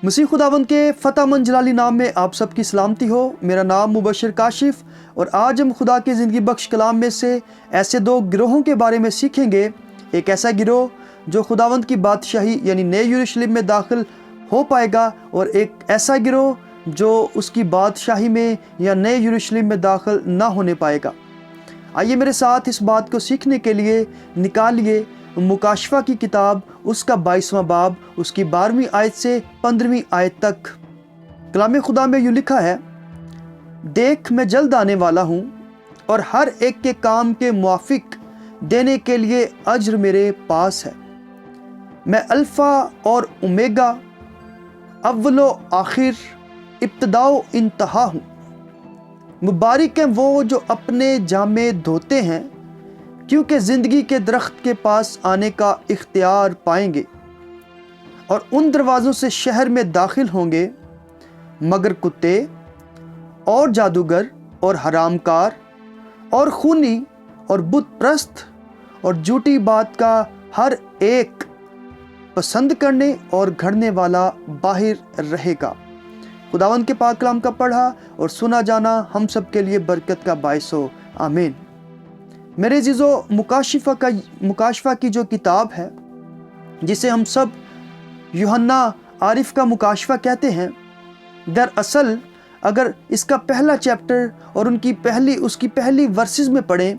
मसीह खुदावंद के फ़तेहमंद जलाली नाम में आप सबकी सलामती हो। मेरा नाम मुबशर काशिफ और आज हम खुदा के ज़िंदगी बख्श कलाम में से ऐसे दो गिरोहों के बारे में सीखेंगे। एक ऐसा गिरोह जो खुदावंद की बादशाही यानी नए यरूशलेम में दाखिल हो पाएगा और एक ऐसा गिरोह जो उसकी बादशाही में या नए यरूशलेम में दाखिल ना होने पाएगा। आइए मेरे साथ इस बात को सीखने के लिए निकालिए मुकाशफा की किताब, उसका 22वां बाब, उसकी 12वीं आयत से 15वीं आयत तक। कलाम खुदा में यूँ लिखा है, देख मैं जल्द आने वाला हूँ और हर एक के काम के मुआफिक देने के लिए अज्र मेरे पास है। मैं अल्फ़ा और ओमेगा, अव्वलो आखिर, इब्तिदाओ इंतहा हूँ। मुबारक हैं वो जो अपने जामे धोते हैं, क्योंकि ज़िंदगी के दरख्त के पास आने का इख्तियार पाएंगे और उन दरवाज़ों से शहर में दाखिल होंगे। मगर कुत्ते और जादूगर और हरामकार और खूनी और बुत प्रस्त और झूठी बात का हर एक पसंद करने और घड़ने वाला बाहर रहेगा। खुदावंद के पाक कलाम का पढ़ा और सुना जाना हम सब के लिए बरकत का बायस हो। आमीन। मेरे अज़ीज़ों, मुकाशफा की जो किताब है, जिसे हम सब यूहन्ना आरिफ का मुकाशफा कहते हैं, दरअसल अगर इसका पहला चैप्टर और उसकी पहली वर्सेस में पढ़ें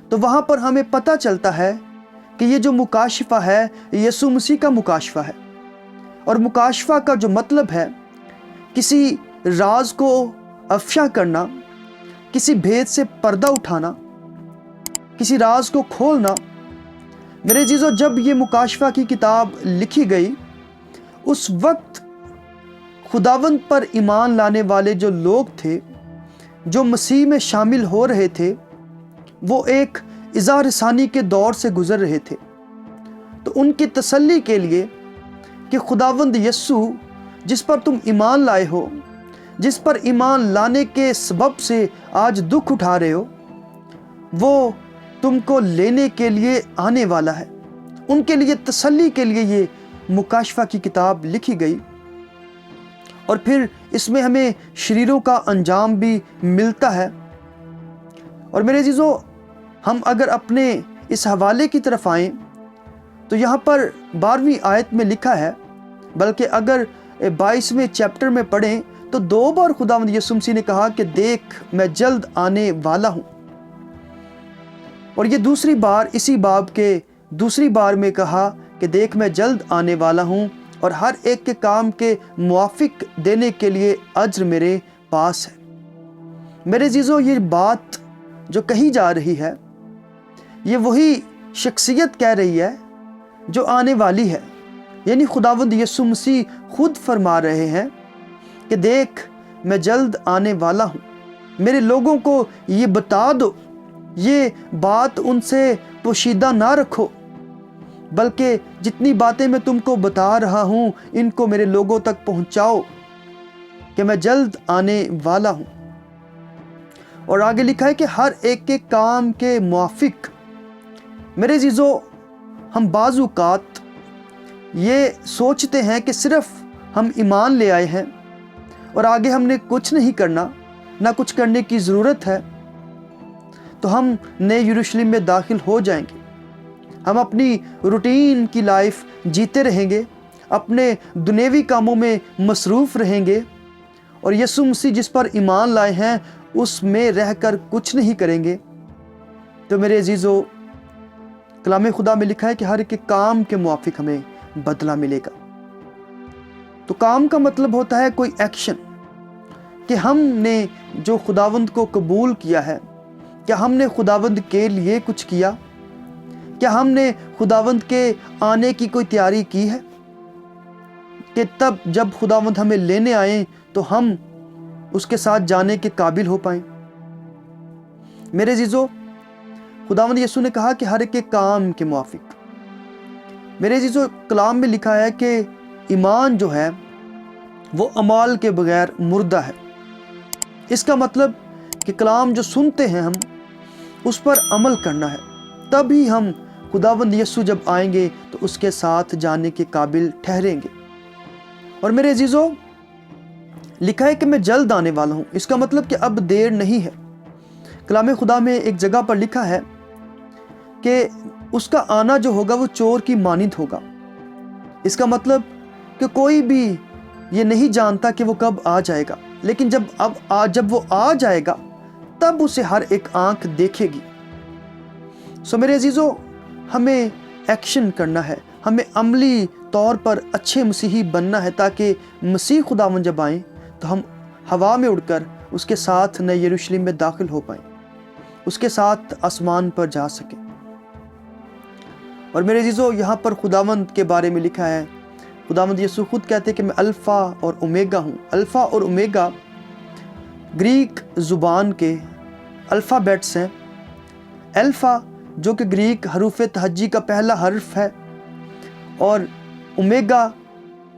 तो वहाँ पर हमें पता चलता है कि ये जो मुकाशफा है यीशु मसीह का मुकाशफा है। और मुकाशफा का जो मतलब है किसी राज को अफशा करना, किसी भेद से पर्दा उठाना, किसी राज को खोलना। मेरे अज़ीज़ों, जब ये मुकाशफा की किताब लिखी गई उस वक्त खुदावंद पर ईमान लाने वाले जो लोग थे, जो मसीह में शामिल हो रहे थे, वो एक इज़ा रसानी के दौर से गुज़र रहे थे। तो उनकी तसल्ली के लिए कि खुदावंद यस्सु जिस पर तुम ईमान लाए हो, जिस पर ईमान लाने के सबब से आज दुख उठा रहे हो, वो तुमको लेने के लिए आने वाला है। उनके लिए तसल्ली के लिए ये मुकाशफा की किताब लिखी गई। और फिर इसमें हमें शरीरों का अंजाम भी मिलता है। और मेरे अज़ीज़ों, हम अगर अपने इस हवाले की तरफ आएँ तो यहाँ पर 12वीं आयत में लिखा है, बल्कि अगर 22वें चैप्टर में पढ़ें तो 2 बार खुदावंद यीशु मसीह ने कहा कि देख मैं जल्द आने वाला हूँ। और ये दूसरी बार इसी बाब के दूसरी बार में कहा कि देख मैं जल्द आने वाला हूँ और हर एक के काम के मुआफिक देने के लिए अज्र मेरे पास है। मेरे अज़ीज़ों, ये बात जो कही जा रही है ये वही शख्सियत कह रही है जो आने वाली है। यानी खुदावंद यीशु मसीह खुद फरमा रहे हैं कि देख मैं जल्द आने वाला हूँ। मेरे लोगों को ये बता दो, ये बात उनसे पोशीदा ना रखो, बल्कि जितनी बातें मैं तुमको बता रहा हूँ इनको मेरे लोगों तक पहुँचाओ कि मैं जल्द आने वाला हूँ। और आगे लिखा है कि हर एक के काम के मुआफिक। मेरे अज़ीज़ों, हम बाज़ औक़ात ये सोचते हैं कि सिर्फ़ हम ईमान ले आए हैं और आगे हमने कुछ नहीं करना, ना कुछ करने की ज़रूरत है, तो हम नए यरूशलेम में दाखिल हो जाएंगे। हम अपनी रूटीन की लाइफ जीते रहेंगे, अपने दुनियावी कामों में मसरूफ़ रहेंगे और यीशु मसीह जिस पर ईमान लाए हैं उसमें रहकर कुछ नहीं करेंगे। तो मेरे अज़ीज़ों, कलाम खुदा में लिखा है कि हर एक काम के मुआफिक हमें बदला मिलेगा। तो काम का मतलब होता है कोई एक्शन, कि हमने जो खुदावंद को कबूल किया है, क्या हमने खुदावंद के लिए कुछ किया? क्या हमने खुदावंद के आने की कोई तैयारी की है कि तब जब खुदावंद हमें लेने आए तो हम उसके साथ जाने के काबिल हो पाएं? मेरे अज़ीज़ों, खुदावंद यीशु ने कहा कि हर एक के काम के मुआफिक। मेरे अज़ीज़ों, कलाम में लिखा है कि ईमान जो है वो अमाल के बगैर मुर्दा है। इसका मतलब कि कलाम जो सुनते हैं हम उस पर अमल करना है, तभी हम खुदावंद यीशु जब आएंगे तो उसके साथ जाने के काबिल ठहरेंगे। اور میرے عزیزو، لکھا ہے کہ میں جلد آنے والا ہوں، اس کا مطلب کہ اب دیر نہیں ہے۔ کلام خدا میں ایک جگہ پر لکھا ہے کہ اس کا آنا جو ہوگا وہ چور کی مانند ہوگا۔ اس کا مطلب کہ کوئی بھی یہ نہیں جانتا کہ وہ کب آ جائے گا، لیکن جب وہ آ جائے گا تب اسے ہر ایک آنکھ دیکھے گی۔ میرے عزیزو، ہمیں ایکشن کرنا ہے، ہمیں عملی طور پر اچھے مسیحی بننا ہے، تاکہ مسیح خداوند جب آئیں تو ہم ہوا میں اڑ کر اس کے ساتھ نئے یروشلم میں داخل ہو پائیں، اس کے ساتھ آسمان پر جا سکیں۔ اور میرے عزیزو، یہاں پر خداوند کے بارے میں لکھا ہے، خداوند یسوع خود کہتے ہیں کہ میں الفا اور اومیگا ہوں۔ الفا اور اومیگا گریک زبان کے الفابیٹس ہیں۔ الفا جو کہ گریک حروف تہجی کا پہلا حرف ہے، اور اومیگا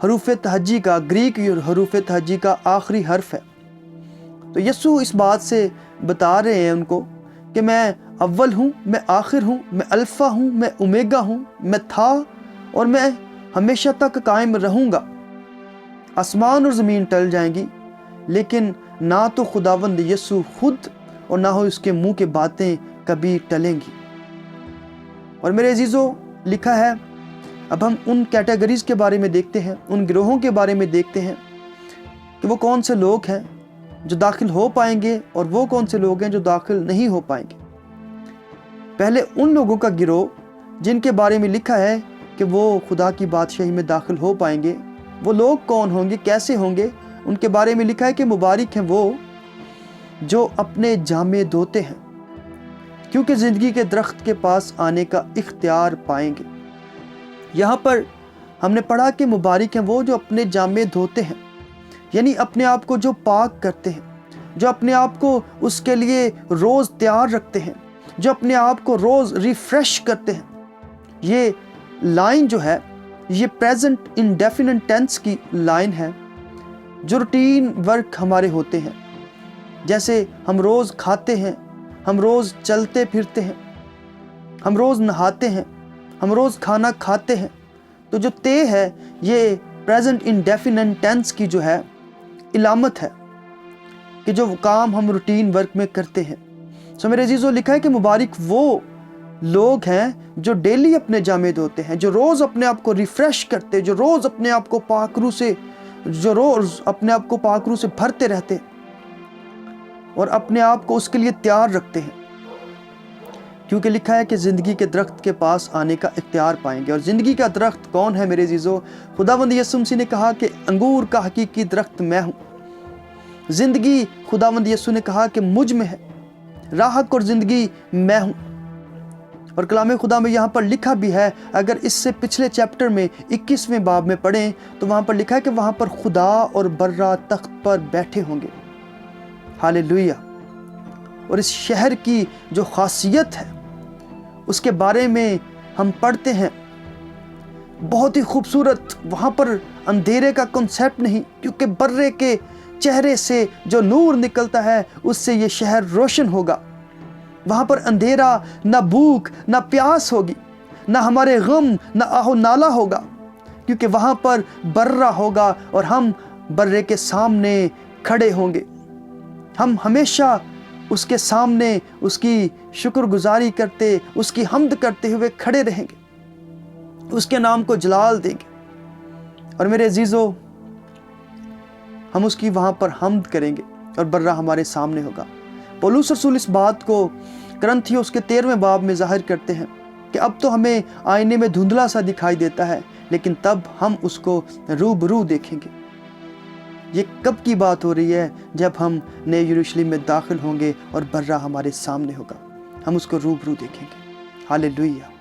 حروف تہجی کا، گریک حروف تہجی کا آخری حرف ہے۔ تو یسوع اس بات سے بتا رہے ہیں ان کو کہ میں اول ہوں، میں آخر ہوں، میں الفا ہوں، میں اومیگا ہوں، میں تھا اور میں ہمیشہ تک قائم رہوں گا۔ آسمان اور زمین ٹل جائیں گی، لیکن نہ تو خداوند یسوع خود اور نہ ہو اس کے منہ کی باتیں کبھی ٹلیں گی۔ اور میرے عزیزو، لکھا ہے، اب ہم ان کیٹیگریز کے بارے میں دیکھتے ہیں، ان گروہوں کے بارے میں دیکھتے ہیں کہ وہ کون سے لوگ ہیں جو داخل ہو پائیں گے اور وہ کون سے لوگ ہیں جو داخل نہیں ہو پائیں گے۔ پہلے ان لوگوں کا گروہ جن کے بارے میں لکھا ہے کہ وہ خدا کی بادشاہی میں داخل ہو پائیں گے، وہ لوگ کون ہوں گے، کیسے ہوں گے؟ ان کے بارے میں لکھا ہے کہ مبارک ہیں وہ جو اپنے جامے دھوتے ہیں، کیونکہ زندگی کے درخت کے پاس آنے کا اختیار پائیں گے۔ یہاں پر ہم نے پڑھا کہ مبارک ہیں وہ جو اپنے جامے دھوتے ہیں، یعنی اپنے آپ کو جو پاک کرتے ہیں، جو اپنے آپ کو اس کے لیے روز تیار رکھتے ہیں، جو اپنے آپ کو روز ریفریش کرتے ہیں۔ یہ لائن جو ہے، یہ پریزنٹ انڈیفینٹ ٹینس کی لائن ہے، جو روٹین ورک ہمارے ہوتے ہیں۔ جیسے ہم روز کھاتے ہیں، ہم روز چلتے پھرتے ہیں، ہم روز نہاتے ہیں، ہم روز کھانا کھاتے ہیں، تو جو تے ہے یہ پریزنٹ انڈیفینٹ ٹینس کی جو ہے علامت ہے کہ جو کام ہم روٹین ورک میں کرتے ہیں۔ میرے عزیزو، لکھا ہے کہ مبارک وہ لوگ ہیں جو ڈیلی اپنے جامے دھوتے ہیں، جو روز اپنے آپ کو ریفریش کرتے، جو روز اپنے آپ کو پاک روح سے بھرتے رہتے اور اپنے آپ کو اس کے لیے تیار رکھتے ہیں، کیونکہ لکھا ہے کہ زندگی کے درخت کے پاس آنے کا اختیار پائیں گے۔ اور زندگی کا درخت کون ہے میرے عزیزو؟ خداوند یسوع مسیح نے کہا کہ انگور کا حقیقی درخت میں ہوں۔ زندگی خداوند یسوع نے کہا کہ مجھ میں ہے، راحت اور زندگی میں ہوں۔ اور کلام خدا میں یہاں پر لکھا بھی ہے، اگر اس سے پچھلے چیپٹر میں 21ویں باب میں پڑھیں تو وہاں پر لکھا ہے کہ وہاں پر خدا اور برا تخت پر بیٹھے ہوں گے۔ ہاللیلویہ۔ اور اس شہر کی جو خاصیت ہے اس کے بارے میں ہم پڑھتے ہیں، بہت ہی خوبصورت۔ وہاں پر اندھیرے کا کنسیپٹ نہیں، کیونکہ برے کے چہرے سے جو نور نکلتا ہے اس سے یہ شہر روشن ہوگا۔ وہاں پر اندھیرا، نہ بھوک، نہ پیاس ہوگی، نہ ہمارے غم، نہ آہو نالا ہوگا، کیونکہ وہاں پر برا ہوگا اور ہم برے کے سامنے کھڑے ہوں گے۔ ہم ہمیشہ اس کے سامنے اس کی شکر گزاری کرتے، اس کی حمد کرتے ہوئے کھڑے رہیں گے، اس کے نام کو جلال دیں گے۔ اور میرے عزیزو، ہم اس کی وہاں پر حمد کریں گے اور برا ہمارے سامنے ہوگا۔ پولس رسول اس بات کو کرنتھیوس کے 13ویں باب میں ظاہر کرتے ہیں کہ اب تو ہمیں آئینے میں دھندلا سا دکھائی دیتا ہے، لیکن تب ہم اس کو روبرو دیکھیں گے۔ یہ کب کی بات ہو رہی ہے؟ جب ہم نئے یروشلم میں داخل ہوں گے اور برا ہمارے سامنے ہوگا، ہم اس کو روبرو دیکھیں گے۔ ہاللیلویہ۔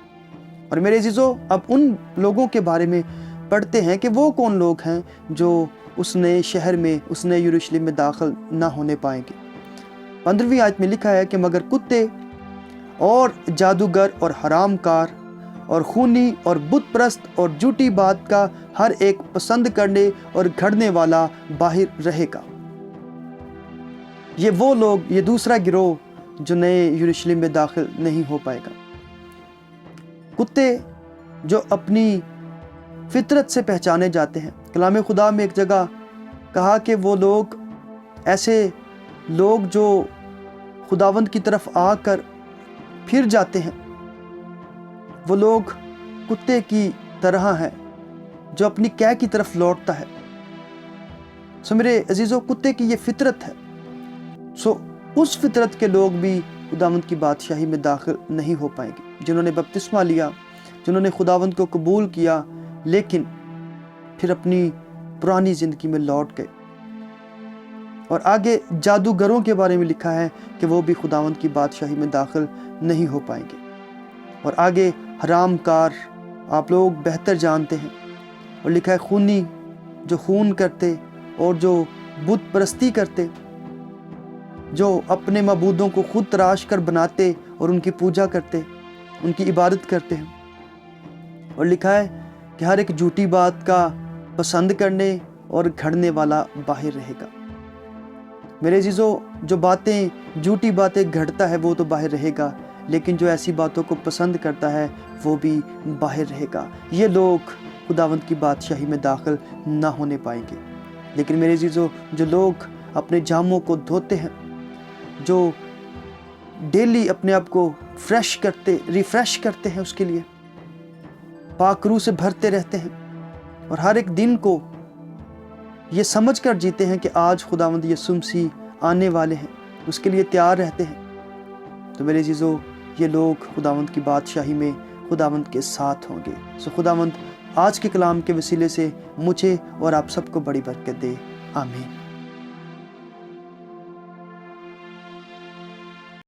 اور میرے عزیزو، اب ان لوگوں کے بارے میں پڑھتے ہیں کہ وہ کون لوگ ہیں جو اس نئے شہر میں، اس نئے یروشلم میں داخل نہ ہونے پائیں گے۔ 15ویں آیت میں لکھا ہے کہ مگر کتے اور جادوگر اور حرام کار اور خونی اور بت پرست اور جھوٹی بات کا ہر ایک پسند کرنے اور گھڑنے والا باہر رہے گا۔ یہ وہ لوگ، یہ دوسرا گروہ جو نئے یروشلم میں داخل نہیں ہو پائے گا۔ کتے جو اپنی فطرت سے پہچانے جاتے ہیں، कलाम खुदा में एक जगह कहा कि वो लोग ऐसे लोग जो खुदावंद की तरफ आकर फिर जाते हैं, वो लोग कुत्ते की तरह हैं जो अपनी कैद की तरफ लौटता है। सो मेरे अजीज़ों, कुत्ते की ये फितरत है। सो उस फितरत के लोग भी खुदावंद की बादशाही में दाखिल नहीं हो पाएंगे। जिन्होंने बपतिस्मा लिया, जिन्होंने खुदावंद को कबूल किया, लेकिन फिर अपनी पुरानी ज़िंदगी में लौट गए। और आगे जादूगरों के बारे में लिखा है कि वो भी खुदावंद की बादशाही में दाखिल नहीं हो पाएंगे। और आगे हरामकार, आप लोग बेहतर जानते हैं, और लिखा है खूनी, जो खून करते और जो बुत परस्ती करते, जो अपने मबूदों को खुद तराश कर बनाते और उनकी पूजा करते, उनकी इबादत करते हैं। और लिखा है कि हर एक झूठी बात का पसंद करने और घड़ने वाला बाहर रहेगा। मेरे अजीज़ों, जो बातें झूठी बातें घड़ता है वो तो बाहर रहेगा, लेकिन जो ऐसी बातों को पसंद करता है वो भी बाहर रहेगा। ये लोग खुदावंद की बादशाही में दाखिल ना होने पाएंगे। लेकिन मेरे अजीज़ों, जो लोग अपने जामों को धोते हैं, जो डेली अपने आप को फ्रेश करते, रिफ्रेश करते हैं, उसके लिए पाक रूह से भरते रहते हैं और हर एक दिन को ये समझ कर जीते हैं कि आज खुदावंद यीशु मसीह आने वाले हैं, उसके लिए तैयार रहते हैं, तो मेरे अजीज़ों, ये लोग खुदावंद की बादशाही में खुदावंद के साथ होंगे। सो खुदावंद आज के कलाम के वसीले से मुझे और आप सबको बड़ी बरकत दे। आमीन।